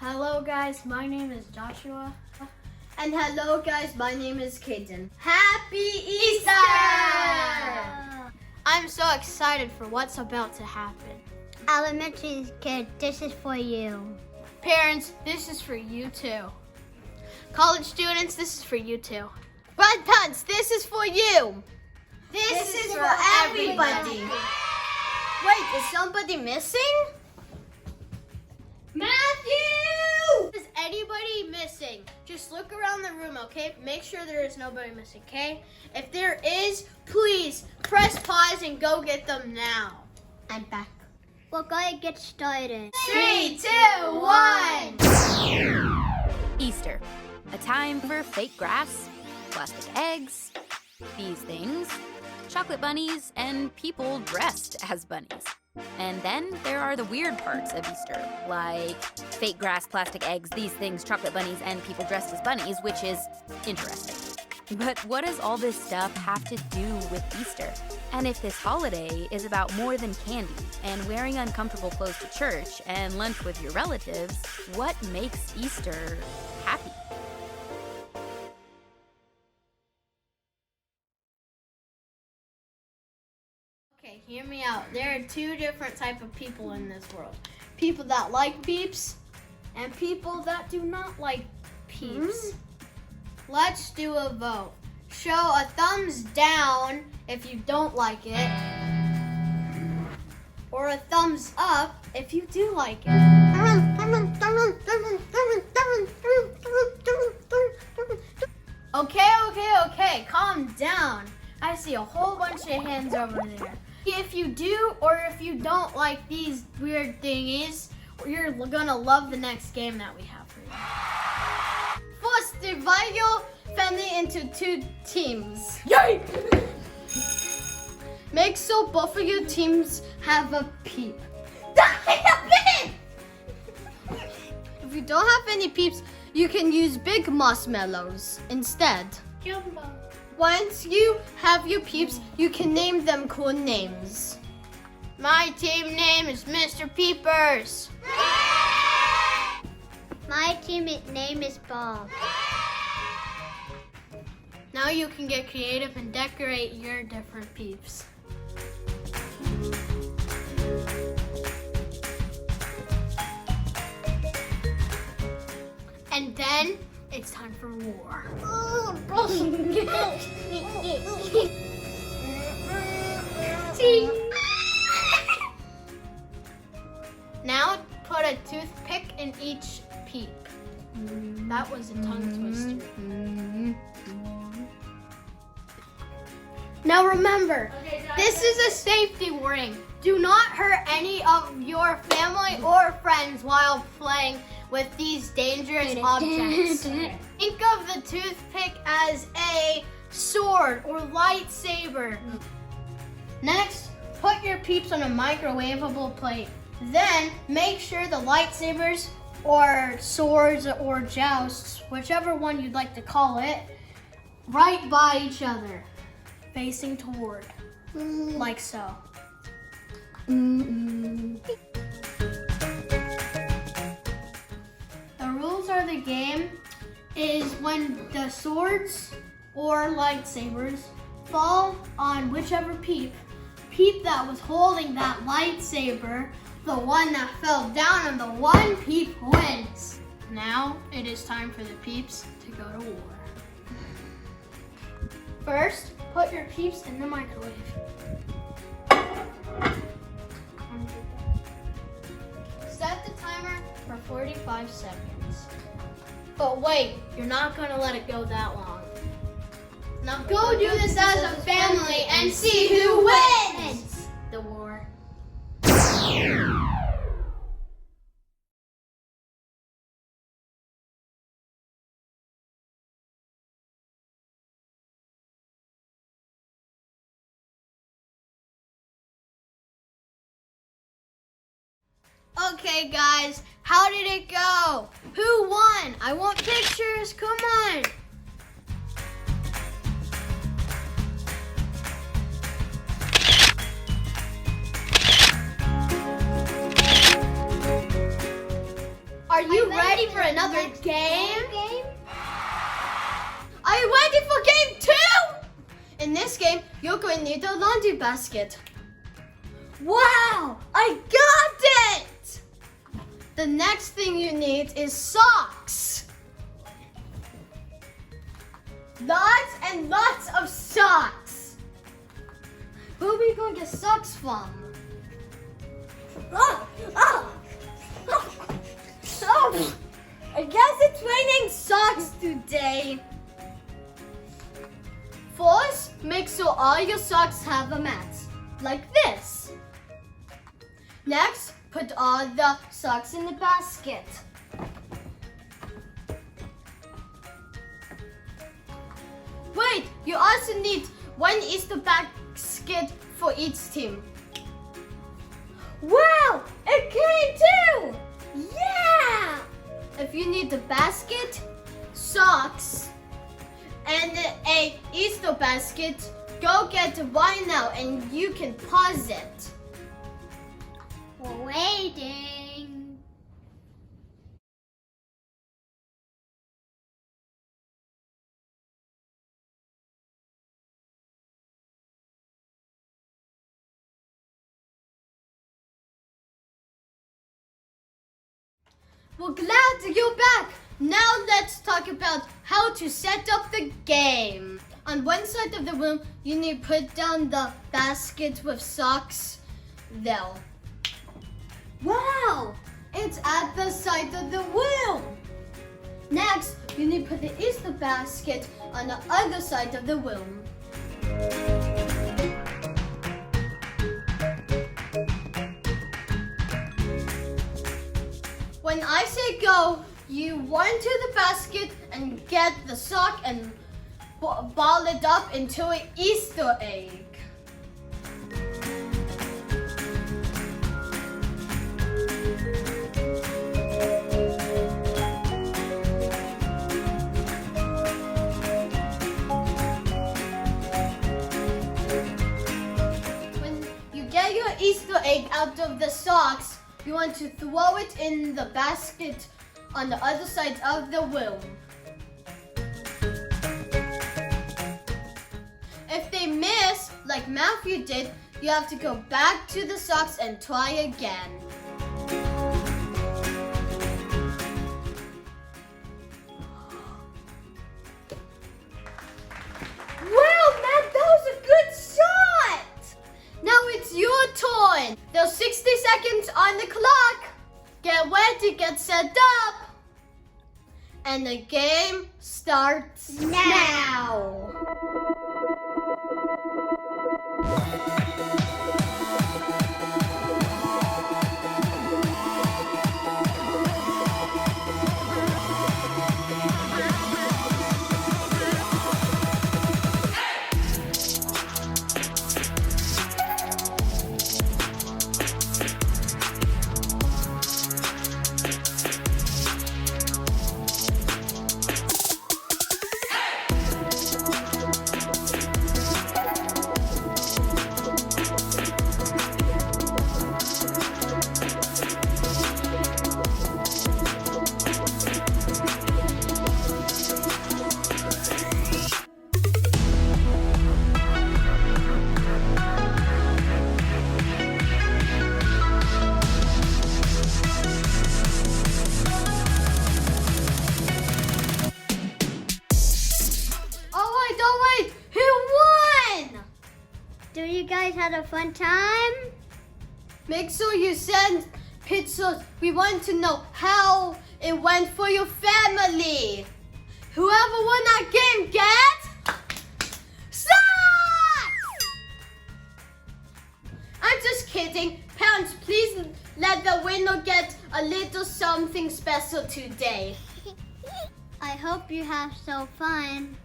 Hello guys, my name is Joshua. And hello guys, my name is Kaden. Happy Easter! I'm so excited for what's about to happen. Elementary kid, this is for you. Parents, this is for you too. College students, this is for you too. Grandparents, this is for you. This is for everybody. Wait, is somebody missing? Matthew! Is anybody missing? Just look around the room, okay? Make sure there is nobody missing, okay? If there is, please press pause and go get them now. I'm back. We're going to get started. 3, 2, 1. Easter, a time for fake grass, plastic eggs, these things, chocolate bunnies, and people dressed as bunnies. And then there are the weird parts of Easter, like fake grass, plastic eggs, these things, chocolate bunnies, and people dressed as bunnies, which is interesting. But what does all this stuff have to do with Easter? And if this holiday is about more than candy and wearing uncomfortable clothes to church and lunch with your relatives, what makes Easter happy? Okay, hear me out. There are two different types of people in this world. People that like peeps and people that do not like peeps. Let's do a vote. Show a thumbs down if you don't like it, or a thumbs up if you do like it. Okay, calm down. I see a whole bunch of hands over there. If you do or if you don't like these weird thingies, you're gonna love the next game that we have for you. First, divide your family into 2 teams. Yay! Make so both of your teams have a peep. If you don't have any peeps, you can use big marshmallows instead. Jumbo. Once you have your peeps, you can name them cool names. My team name is Mr. Peepers. My team name is Bob. Now you can get creative and decorate your different peeps. And then it's time for war. Now put a toothpick in each peep. That was a tongue twister. Now remember, this is a safety warning. Do not hurt any of your family or friends while playing with these dangerous objects. Think of the toothpick as a sword or lightsaber. Next, put your peeps on a microwavable plate. Then make sure the lightsabers or swords or jousts, whichever one you'd like to call it, right by each other, facing toward, like so. The rules of the game is when the swords or lightsabers fall on whichever peep that was holding that lightsaber, the one that fell down and the one peep wins. Now it is time for the peeps to go to war. First, put your peeps in the microwave. Set the timer for 45 seconds. But wait, you're not gonna let it go that long. Now go do this as a family and see who wins the war. Okay guys, how did it go? Who won? I want pictures, come on. Are you ready for another game? Are you ready for game 2? In this game, you're going to need a laundry basket. Wow, I got it! The next thing you need is socks. Lots and lots of socks. Where are we going to get socks from? Oh, I guess it's raining socks today. First, make sure all your socks have a mat, like this. Next, put all the socks in the basket. Wait, you also need one Easter basket for each team. Wow, it came too! Yeah! If you need the basket, socks, and a Easter basket, go get it right now and you can pause it. Waiting. We're glad you're back. Now let's talk about how to set up the game. On one side of the room, you need to put down the basket with socks there. Wow, it's at the side of the room. Next, you need to put the Easter basket on the other side of the room. When I say go, you run to the basket and get the sock and ball it up into an Easter egg. When you get your Easter egg out of the socks, you want to throw it in the basket on the other side of the room. If they miss, like Matthew did, you have to go back to the socks and try again. Wow, Matt, that was a good shot! Now it's your turn. There's 60 seconds on the clock. Get ready, get set up. And the game starts now. Do you guys have a fun time? Make sure you send pictures. We want to know how it went for your family. Whoever won that game gets socks! I'm just kidding. Parents, please let the winner get a little something special today. I hope you have so fun.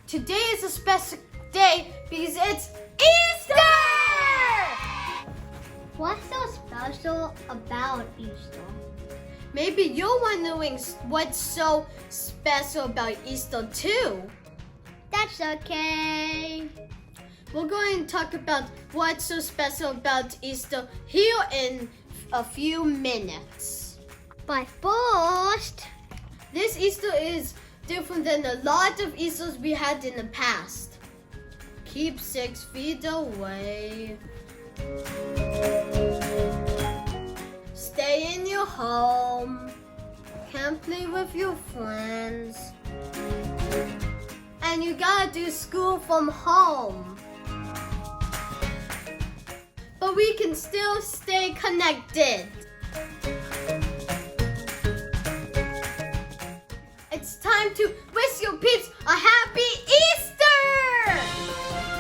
Today is a special day because it's Easter! What's so special about Easter? Maybe you're wondering what's so special about Easter too. That's okay. We're going to talk about what's so special about Easter here in a few minutes. But first, This Easter is different than a lot of Easters we had in the past. Keep 6 feet away. Stay in your home. Can't play with your friends. And you gotta do school from home. But we can still stay connected. It's time to wish your peeps a happy Easter!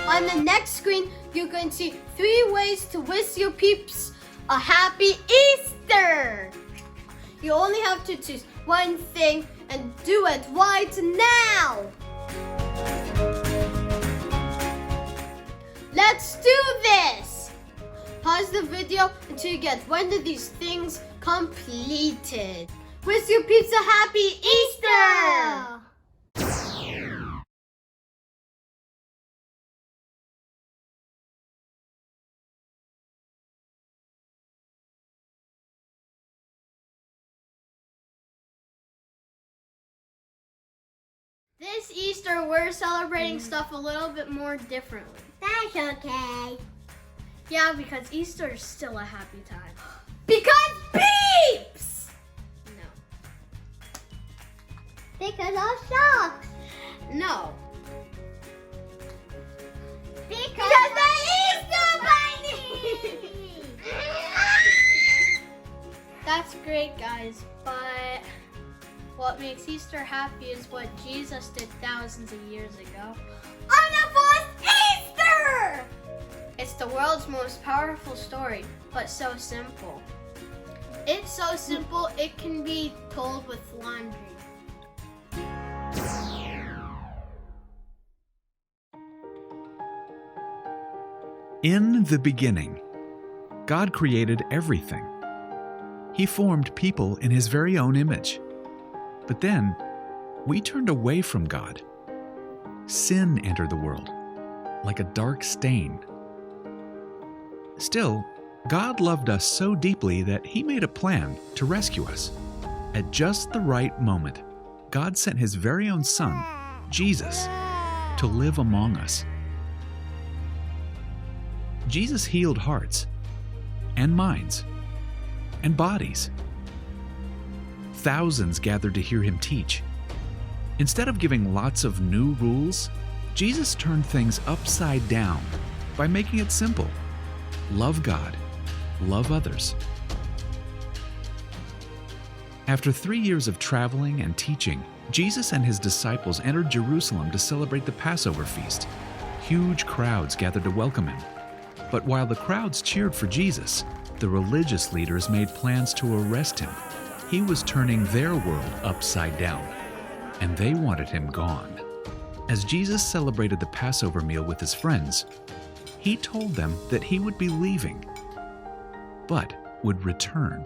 On the next screen, you're going to see 3 ways to wish your peeps a happy Easter! You only have to choose one thing and do it right now! Let's do this! Pause the video until you get one of these things completed. Wish your peeps a happy Easter! This Easter, we're celebrating stuff a little bit more differently. that's okay. Yeah, because Easter is still a happy time. Because peeps! No. Because of socks. No. Because the Easter Bunny. That's great, guys, but what makes Easter happy is what Jesus did thousands of years ago. On the first Easter! It's the world's most powerful story, but so simple. It's so simple, it can be told with laundry. In the beginning, God created everything. He formed people in His very own image. But then, we turned away from God. Sin entered the world, like a dark stain. Still, God loved us so deeply that He made a plan to rescue us. At just the right moment, God sent His very own Son, Jesus, to live among us. Jesus healed hearts, and minds, and bodies. Thousands gathered to hear Him teach. Instead of giving lots of new rules, Jesus turned things upside down by making it simple. Love God, love others. After 3 years of traveling and teaching, Jesus and His disciples entered Jerusalem to celebrate the Passover feast. Huge crowds gathered to welcome Him. But while the crowds cheered for Jesus, the religious leaders made plans to arrest Him. He was turning their world upside down, and they wanted Him gone. As Jesus celebrated the Passover meal with His friends, He told them that He would be leaving, but would return.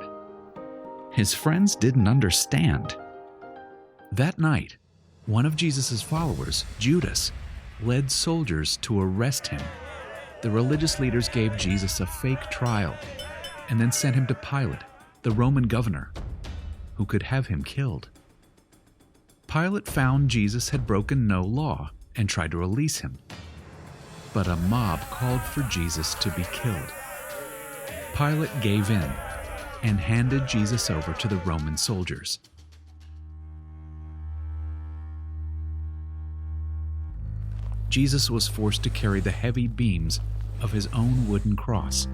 His friends didn't understand. That night, one of Jesus' followers, Judas, led soldiers to arrest Him. The religious leaders gave Jesus a fake trial and then sent Him to Pilate, the Roman governor, who could have Him killed. Pilate found Jesus had broken no law and tried to release Him. But a mob called for Jesus to be killed. Pilate gave in and handed Jesus over to the Roman soldiers. Jesus was forced to carry the heavy beams of His own wooden cross.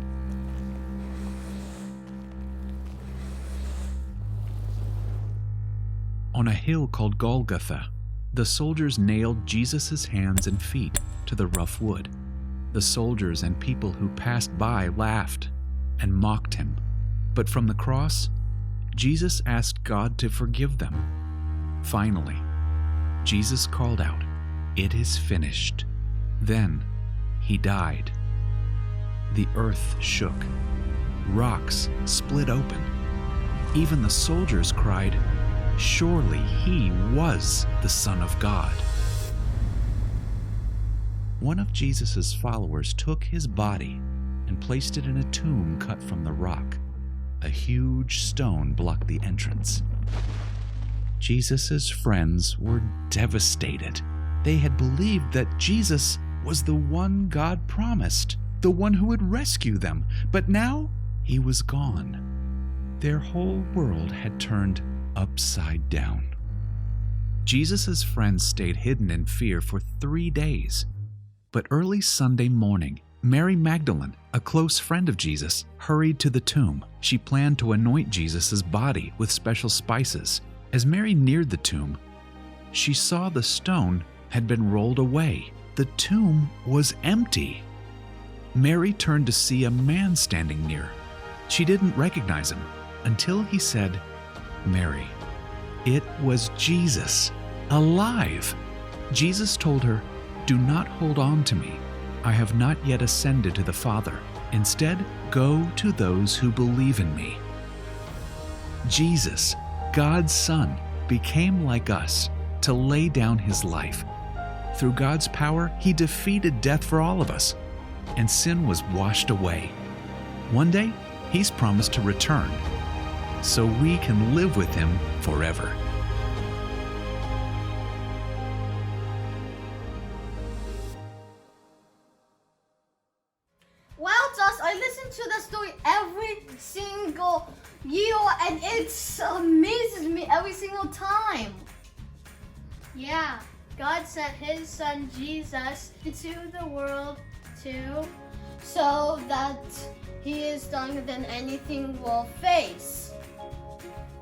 On a hill called Golgotha, the soldiers nailed Jesus' hands and feet to the rough wood. The soldiers and people who passed by laughed and mocked Him. But from the cross, Jesus asked God to forgive them. Finally, Jesus called out, "It is finished." Then He died. The earth shook. Rocks split open. Even the soldiers cried, "Surely He was the Son of God." One of Jesus' followers took His body and placed it in a tomb cut from the rock. a huge stone blocked the entrance. Jesus' friends were devastated. They had believed that Jesus was the one God promised, the one who would rescue them, but now he was gone. Their whole world had turned upside down. Jesus' friends stayed hidden in fear for 3 days. But early Sunday morning, Mary Magdalene, a close friend of Jesus, hurried to the tomb. She planned to anoint Jesus' body with special spices. As Mary neared the tomb, she saw the stone had been rolled away. The tomb was empty. Mary turned to see a man standing near. She didn't recognize him until he said, "Mary." It was Jesus, alive. Jesus told her, "Do not hold on to me. I have not yet ascended to the Father. Instead, go to those who believe in me." Jesus, God's Son, became like us to lay down his life. Through God's power, he defeated death for all of us, and sin was washed away. One day, he's promised to return, so we can live with him forever. Well, Josh, I listen to the story every single year, and it amazes me every single time. Yeah, God sent his son Jesus into the world to So that he is stronger than anything we'll face.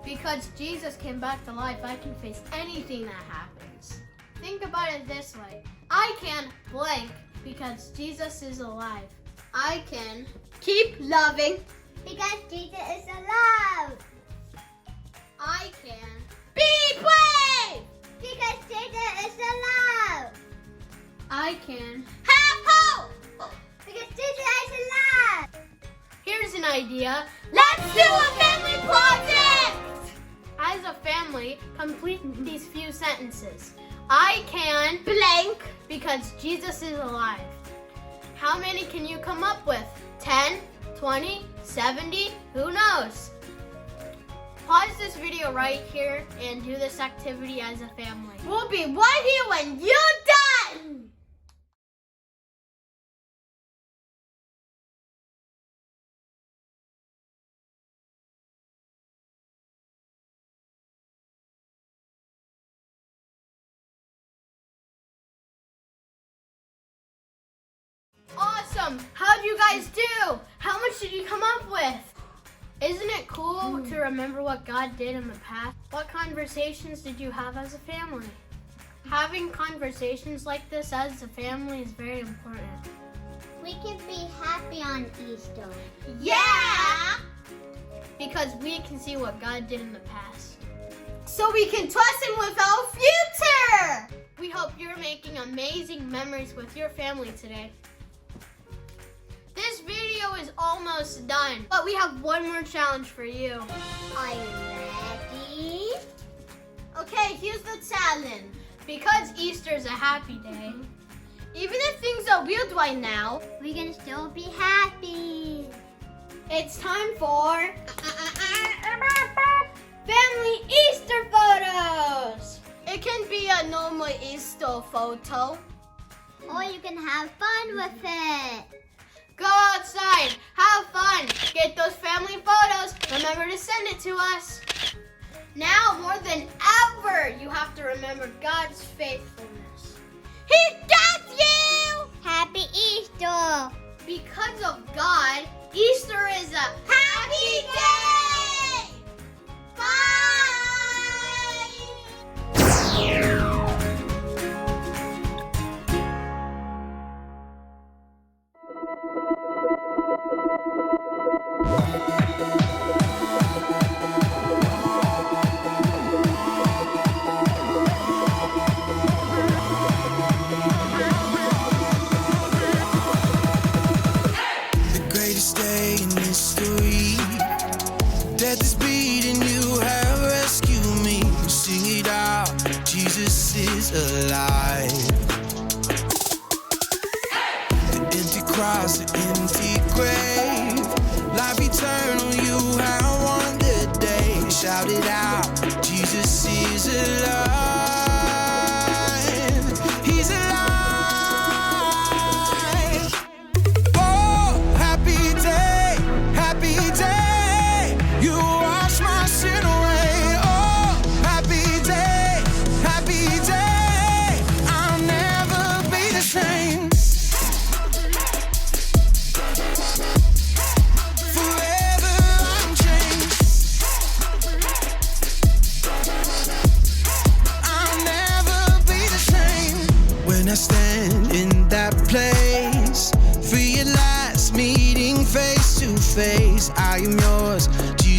because Jesus came back to life, I can face anything that happens. Think about it this way. I can blank because Jesus is alive. I can Keep loving. Because Jesus is alive. I can Be brave. Because Jesus is alive. I can Have hope. Because Jesus is alive. Here's an idea. Let's do a family project. As a family, complete these few sentences. I can Blank. because Jesus is alive. How many can you come up with? 10, 20, 70? Who knows? Pause this video right here and do this activity as a family. We'll be right here when you're done. Awesome! How'd you guys do? How much did you come up with? Isn't it cool to remember what God did in the past? What conversations did you have as a family? Having conversations like this as a family is very important. We can be happy on Easter. Yeah. Because we can see what God did in the past. So we can trust him with our future. We hope you're making amazing memories with your family today. This video is almost done, but we have one more challenge for you. Are you ready? Okay, here's the challenge. Because Easter's a happy day, Even if things are weird right now, We can still be happy. it's time for family Easter photos. it can be a normal Easter photo. Or you can have fun with it. Go outside, have fun, get those family photos. Remember to send it to us. Now more than ever, you have to remember God's faithfulness. He got you! Happy Easter. Because of God, Easter is a Happy day! Bye! The greatest day in history. Death is beating, you have rescued me. Sing it out, Jesus is alive. The empty cross, the empty grave, life eternal, you have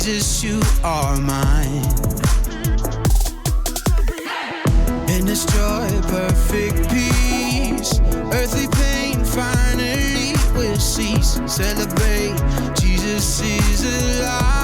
Jesus, you are mine. In this joy, perfect peace, earthly pain finally will cease. Celebrate, Jesus is alive.